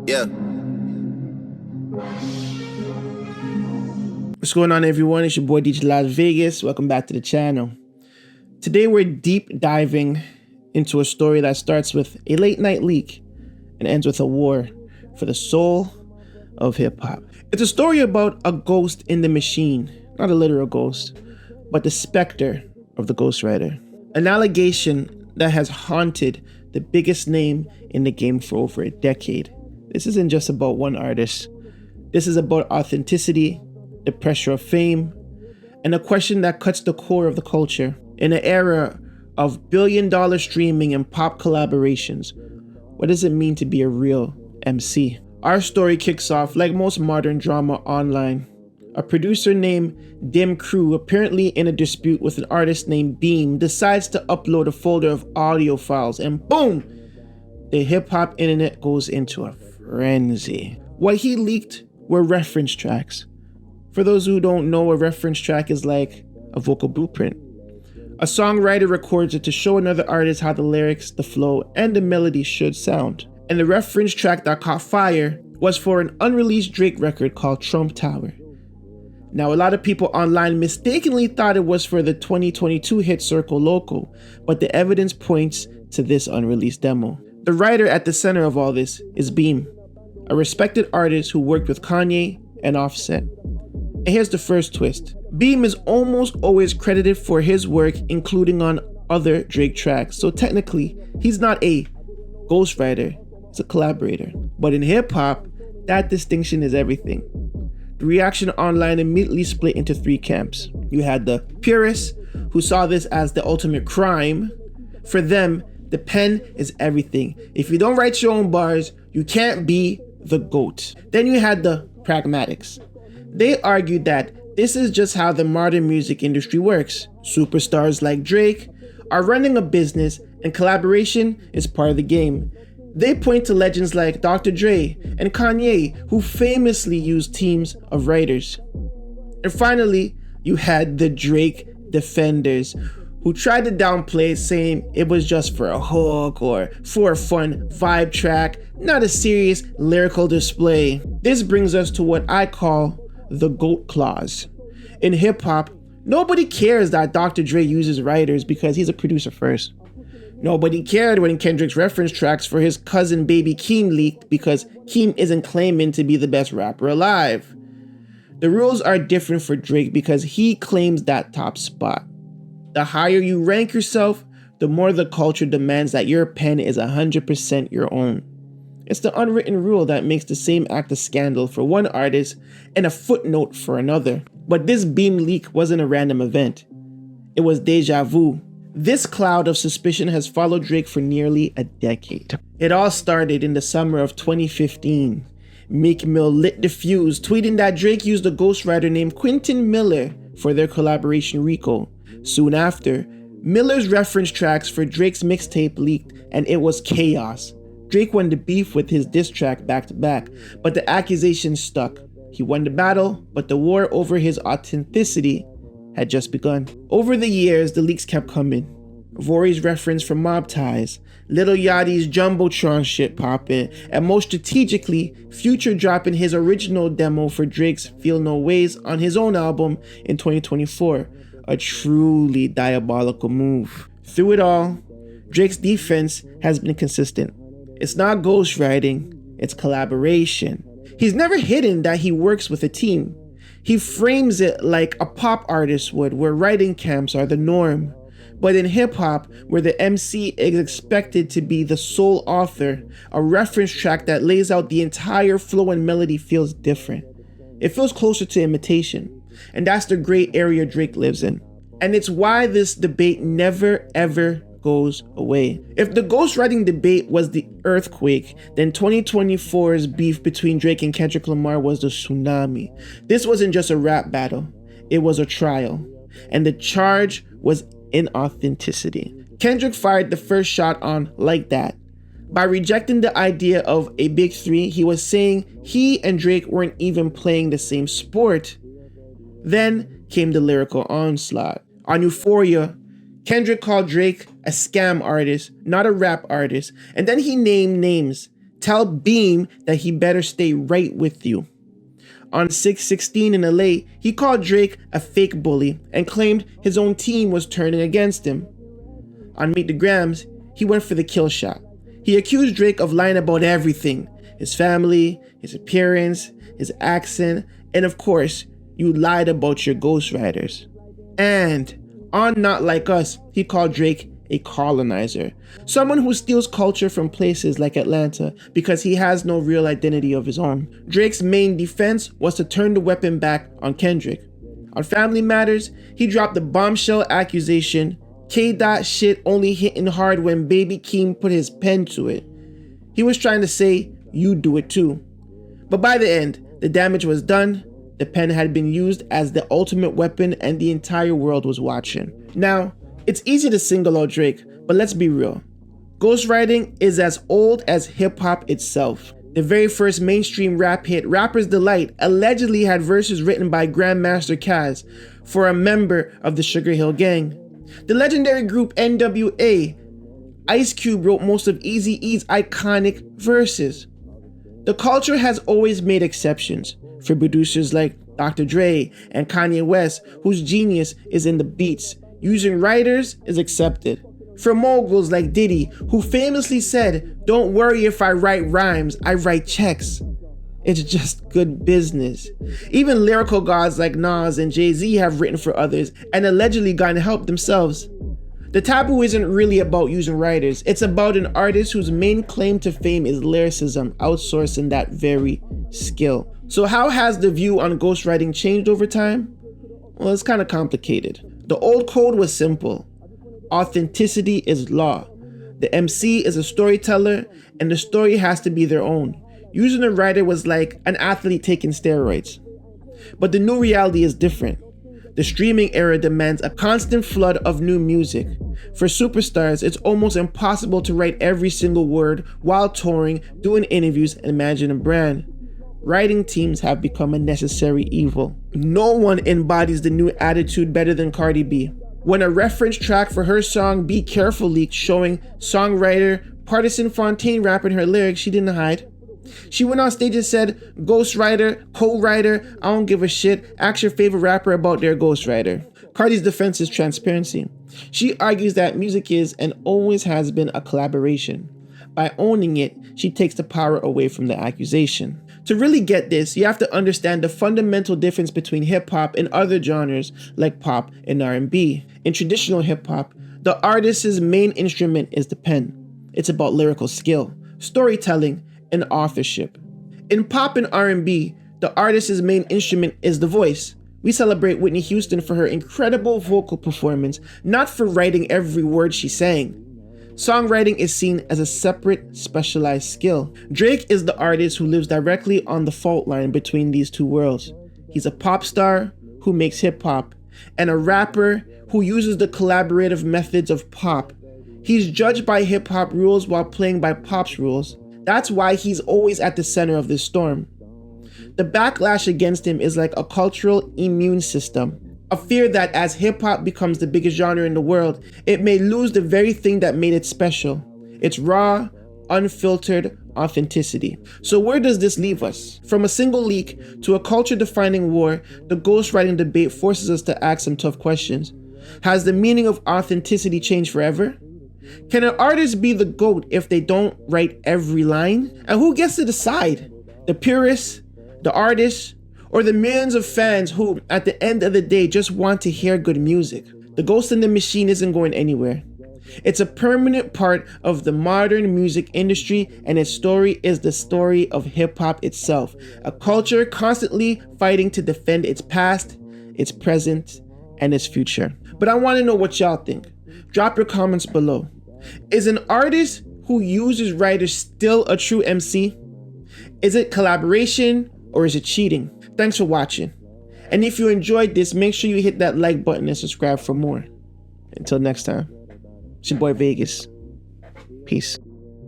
Yeah. What's going on, everyone? It's your boy DJ Las Vegas. Welcome back to the channel. Today we're deep diving into a story that starts with a late night leak and ends with a war for the soul of hip hop. It's a story about a ghost in the machine, not a literal ghost, but the specter of the ghostwriter. An allegation that has haunted the biggest name in the game for over a decade. This isn't just about one artist. This is about authenticity, the pressure of fame, and a question that cuts the core of the culture. In an era of billion-dollar streaming and pop collaborations, what does it mean to be a real MC? Our story kicks off like most modern drama online. A producer named Dim Crew, apparently in a dispute with an artist named Beam, decides to upload a folder of audio files, and boom! The hip-hop internet goes into a frenzy. What he leaked were reference tracks. For those who don't know, a reference track is like a vocal blueprint. A songwriter records it to show another artist how the lyrics, the flow, and the melody should sound. And the reference track that caught fire was for an unreleased Drake record called Trump Tower. Now, a lot of people online mistakenly thought it was for the 2022 hit Circle Loco, but the evidence points to this unreleased demo. The writer at the center of all this is Beam, a respected artist who worked with Kanye and Offset. And here's the first twist. Beam is almost always credited for his work, including on other Drake tracks. So technically, he's not a ghostwriter, he's a collaborator. But in hip hop, that distinction is everything. The reaction online immediately split into three camps. You had the Purists, who saw this as the ultimate crime. For them, the pen is everything. If you don't write your own bars, you can't be the GOAT. Then you had the Pragmatics. They argued that this is just how the modern music industry works. Superstars like Drake are running a business and collaboration is part of the game. They point to legends like Dr. Dre and Kanye, who famously used teams of writers. And finally, you had the Drake defenders, who tried to downplay, saying it was just for a hook or for a fun vibe track, not a serious lyrical display. This brings us to what I call the GOAT clause. In hip hop, nobody cares that Dr. Dre uses writers because he's a producer first. Nobody cared when Kendrick's reference tracks for his cousin Baby Keem leaked because Keem isn't claiming to be the best rapper alive. The rules are different for Drake because he claims that top spot. The higher you rank yourself, the more the culture demands that your pen is 100% your own. It's the unwritten rule that makes the same act a scandal for one artist and a footnote for another. But this Beam leak wasn't a random event. It was deja vu. This cloud of suspicion has followed Drake for nearly a decade. It all started in the summer of 2015. Meek Mill lit the fuse, tweeting that Drake used a ghostwriter named Quentin Miller for their collaboration Rico. Soon after, Miller's reference tracks for Drake's mixtape leaked, and it was chaos. Drake won the beef with his diss track back to back, but the accusations stuck. He won the battle, but the war over his authenticity had just begun. Over the years, the leaks kept coming. Vory's reference for Mob Ties, Lil Yachty's Jumbotron shit popping, and most strategically, Future dropping his original demo for Drake's Feel No Ways on his own album in 2024. A truly diabolical move. Through it all, Drake's defense has been consistent. It's not ghostwriting, it's collaboration. He's never hidden that he works with a team. He frames it like a pop artist would, where writing camps are the norm. But in hip hop, where the MC is expected to be the sole author, a reference track that lays out the entire flow and melody feels different. It feels closer to imitation. And that's the gray area Drake lives in. And it's why this debate never ever goes away. If the ghostwriting debate was the earthquake, then 2024's beef between Drake and Kendrick Lamar was the tsunami. This wasn't just a rap battle, it was a trial. And the charge was inauthenticity. Kendrick fired the first shot on Like That. By rejecting the idea of a big three, he was saying he and Drake weren't even playing the same sport. Then came the lyrical onslaught. On Euphoria, Kendrick called Drake a scam artist, not a rap artist, and then he named names. Tell Beam that he better stay right with you. On 6/16 in LA, he called Drake a fake bully and claimed his own team was turning against him. On Meet the Grams, he went for the kill shot. He accused Drake of lying about everything: his family, his appearance, his accent, and of course, you lied about your ghostwriters. And on Not Like Us, he called Drake a colonizer, someone who steals culture from places like Atlanta because he has no real identity of his own. Drake's main defense was to turn the weapon back on Kendrick. On Family Matters, he dropped the bombshell accusation, K. Dot shit only hitting hard when Baby Keem put his pen to it. He was trying to say, you do it too. But by the end, the damage was done. The pen had been used as the ultimate weapon and the entire world was watching. Now, it's easy to single out Drake, but let's be real. Ghostwriting is as old as hip-hop itself. The very first mainstream rap hit, Rapper's Delight, allegedly had verses written by Grandmaster Caz for a member of the Sugar Hill Gang. The legendary group N.W.A. Ice Cube wrote most of Eazy-E's iconic verses. The culture has always made exceptions for producers like Dr. Dre and Kanye West, whose genius is in the beats. Using writers is accepted. For moguls like Diddy, who famously said, "Don't worry if I write rhymes, I write checks. It's just good business." Even lyrical gods like Nas and Jay-Z have written for others and allegedly gotten help themselves. The taboo isn't really about using writers. It's about an artist whose main claim to fame is lyricism, outsourcing that very skill. So how has the view on ghostwriting changed over time? Well, it's kind of complicated. The old code was simple. Authenticity is law. The MC is a storyteller, and the story has to be their own. Using a writer was like an athlete taking steroids. But the new reality is different. The streaming era demands a constant flood of new music. For superstars, it's almost impossible to write every single word while touring, doing interviews, and managing a brand. Writing teams have become a necessary evil. No one embodies the new attitude better than Cardi B. When a reference track for her song Be Careful leaked showing songwriter Partisan Fontaine rapping her lyrics, she didn't hide. She went on stage and said, "Ghostwriter, co-writer, I don't give a shit. Ask your favorite rapper about their ghostwriter." Cardi's defense is transparency. She argues that music is and always has been a collaboration. By owning it, she takes the power away from the accusation. To really get this, you have to understand the fundamental difference between hip-hop and other genres like pop and R&B. In traditional hip-hop, the artist's main instrument is the pen. It's about lyrical skill, storytelling, and authorship. In pop and R&B, the artist's main instrument is the voice. We celebrate Whitney Houston for her incredible vocal performance, not for writing every word she sang. Songwriting is seen as a separate, specialized skill. Drake is the artist who lives directly on the fault line between these two worlds. He's a pop star who makes hip-hop, and a rapper who uses the collaborative methods of pop. He's judged by hip-hop rules while playing by pop's rules. That's why he's always at the center of this storm. The backlash against him is like a cultural immune system. A fear that as hip-hop becomes the biggest genre in the world, it may lose the very thing that made it special. Its raw, unfiltered authenticity. So where does this leave us? From a single leak to a culture-defining war, the ghostwriting debate forces us to ask some tough questions. Has the meaning of authenticity changed forever? Can an artist be the GOAT if they don't write every line? And who gets to decide? The purists, the artists, or the millions of fans who, at the end of the day, just want to hear good music? The ghost in the machine isn't going anywhere. It's a permanent part of the modern music industry, and its story is the story of hip-hop itself. A culture constantly fighting to defend its past, its present, and its future. But I want to know what y'all think. Drop your comments below. Is an artist who uses writers still a true MC? Is it collaboration or is it cheating? Thanks for watching. And if you enjoyed this, make sure you hit that like button and subscribe for more. Until next time, it's your boy Vegas. Peace.